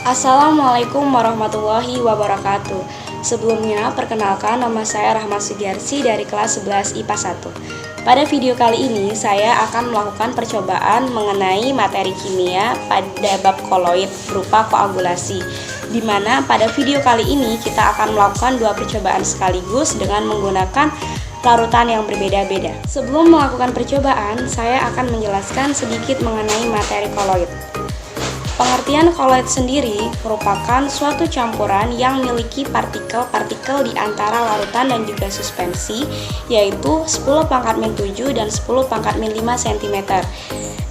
Assalamualaikum warahmatullahi wabarakatuh. Sebelumnya, perkenalkan nama saya Rahma Sugiarsi dari kelas 11 IPA 1. Pada video kali ini, saya akan melakukan percobaan mengenai materi kimia pada bab koloid berupa koagulasi, di mana pada video kali ini kita akan melakukan dua percobaan sekaligus dengan menggunakan larutan yang berbeda-beda. Sebelum melakukan percobaan, saya akan menjelaskan sedikit mengenai materi koloid. Pengertian koloid sendiri merupakan suatu campuran yang memiliki partikel-partikel di antara larutan dan juga suspensi, yaitu 10⁻⁷ dan 10⁻⁵ cm,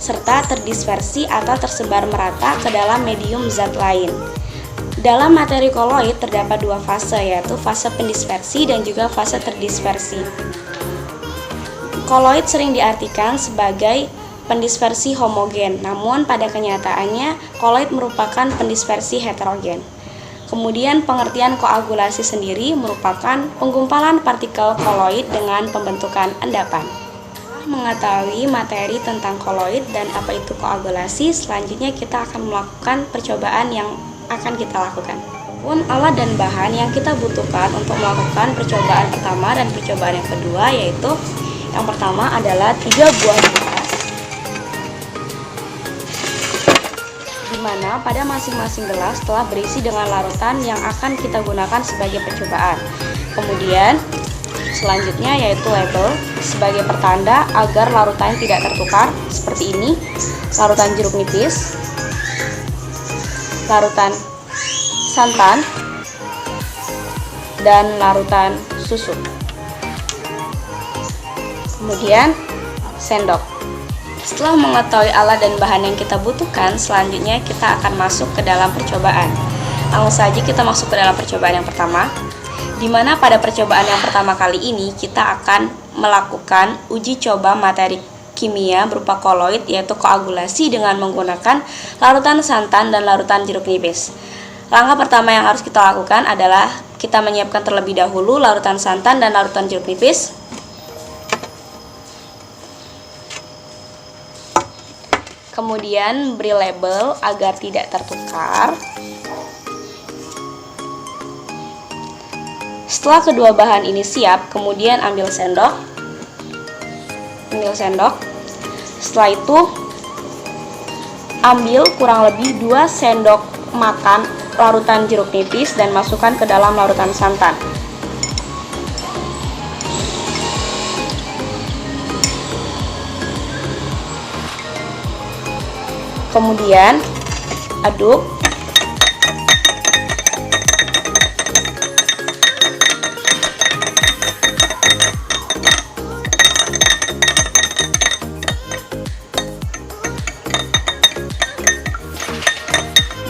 serta terdispersi atau tersebar merata ke dalam medium zat lain. Dalam materi koloid terdapat dua fase, yaitu fase pendispersi dan juga fase terdispersi. Koloid sering diartikan sebagai pendispersi homogen, namun pada kenyataannya koloid merupakan pendispersi heterogen. Kemudian pengertian koagulasi sendiri merupakan penggumpalan partikel koloid dengan pembentukan endapan. Mengetahui materi tentang koloid dan apa itu koagulasi, selanjutnya kita akan melakukan percobaan yang akan kita lakukan. Pun alat dan bahan yang kita butuhkan untuk melakukan percobaan pertama dan percobaan yang kedua, yaitu yang pertama adalah 3 buah gelas, di mana pada masing-masing gelas telah berisi dengan larutan yang akan kita gunakan sebagai percobaan. Kemudian selanjutnya yaitu label sebagai pertanda agar larutannya tidak tertukar, seperti ini: larutan jeruk nipis, larutan santan, dan larutan susu. Kemudian sendok. Setelah mengetahui alat dan bahan yang kita butuhkan, selanjutnya kita akan masuk ke dalam percobaan. Langsung saja kita masuk ke dalam percobaan yang pertama, di mana pada percobaan yang pertama kali ini kita akan melakukan uji coba materi kimia berupa koloid, yaitu koagulasi dengan menggunakan larutan santan dan larutan jeruk nipis. Langkah pertama yang harus kita lakukan adalah kita menyiapkan terlebih dahulu larutan santan dan larutan jeruk nipis. Kemudian beri label agar tidak tertukar. Setelah kedua bahan ini siap, kemudian ambil sendok. Setelah itu ambil kurang lebih 2 sendok makan larutan jeruk nipis dan masukkan ke dalam larutan santan. Kemudian aduk.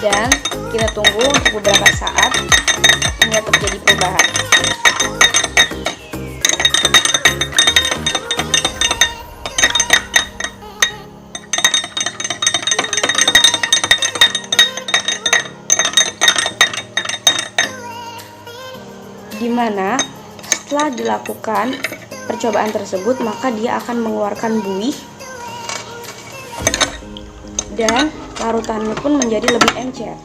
Dan kita tunggu untuk beberapa saat hingga terjadi perubahan. Dimana setelah dilakukan percobaan tersebut, maka dia akan mengeluarkan buih dan larutannya pun menjadi lebih encer.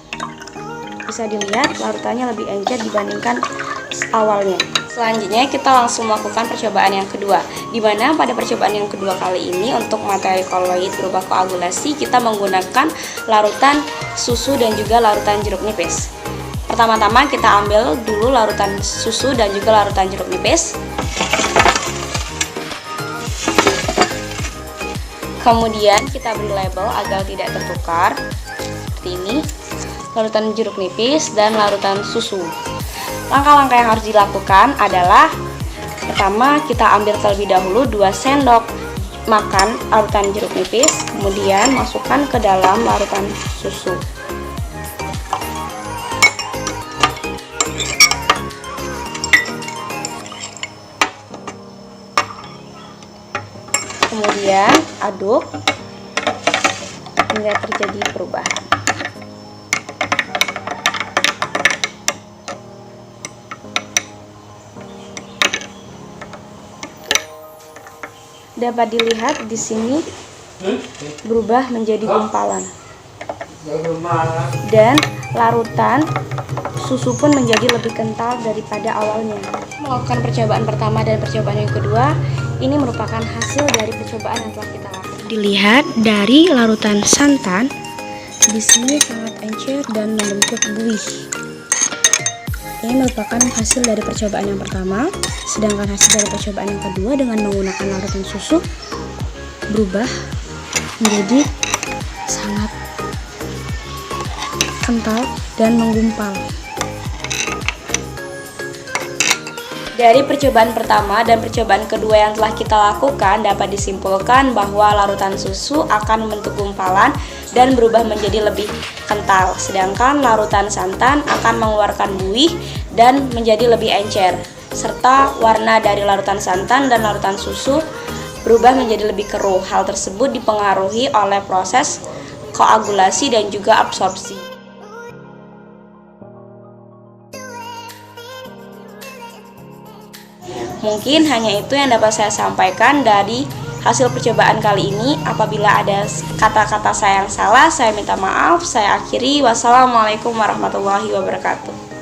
Bisa dilihat larutannya lebih encer dibandingkan awalnya. Selanjutnya kita langsung melakukan percobaan yang kedua, di mana pada percobaan yang kedua kali ini untuk materi koloid berupa koagulasi kita menggunakan larutan susu dan juga larutan jeruk nipis. Pertama-tama kita ambil dulu larutan susu dan juga larutan jeruk nipis. Kemudian kita beri label agar tidak tertukar, seperti ini: larutan jeruk nipis dan larutan susu. Langkah-langkah yang harus dilakukan adalah, pertama kita ambil terlebih dahulu 2 sendok makan larutan jeruk nipis, kemudian masukkan ke dalam larutan susu. Kemudian aduk hingga terjadi perubahan. Dapat dilihat di sini berubah menjadi gumpalan. Dan larutan susu pun menjadi lebih kental daripada awalnya. Melakukan percobaan pertama dan percobaan yang kedua, ini merupakan hasil dari percobaan yang telah kita lakukan. Dilihat dari larutan santan, di sini sangat encer dan membentuk buih. Ini merupakan hasil dari percobaan yang pertama, sedangkan hasil dari percobaan yang kedua dengan menggunakan larutan susu berubah menjadi sangat kental dan menggumpal. Dari percobaan pertama dan percobaan kedua yang telah kita lakukan, dapat disimpulkan bahwa larutan susu akan membentuk gumpalan dan berubah menjadi lebih kental, sedangkan larutan santan akan mengeluarkan buih dan menjadi lebih encer, serta warna dari larutan santan dan larutan susu berubah menjadi lebih keruh. Hal tersebut dipengaruhi oleh proses koagulasi dan juga absorpsi. Mungkin hanya itu yang dapat saya sampaikan dari hasil percobaan kali ini. Apabila ada kata-kata saya yang salah, saya minta maaf. Saya akhiri. Wassalamualaikum warahmatullahi wabarakatuh.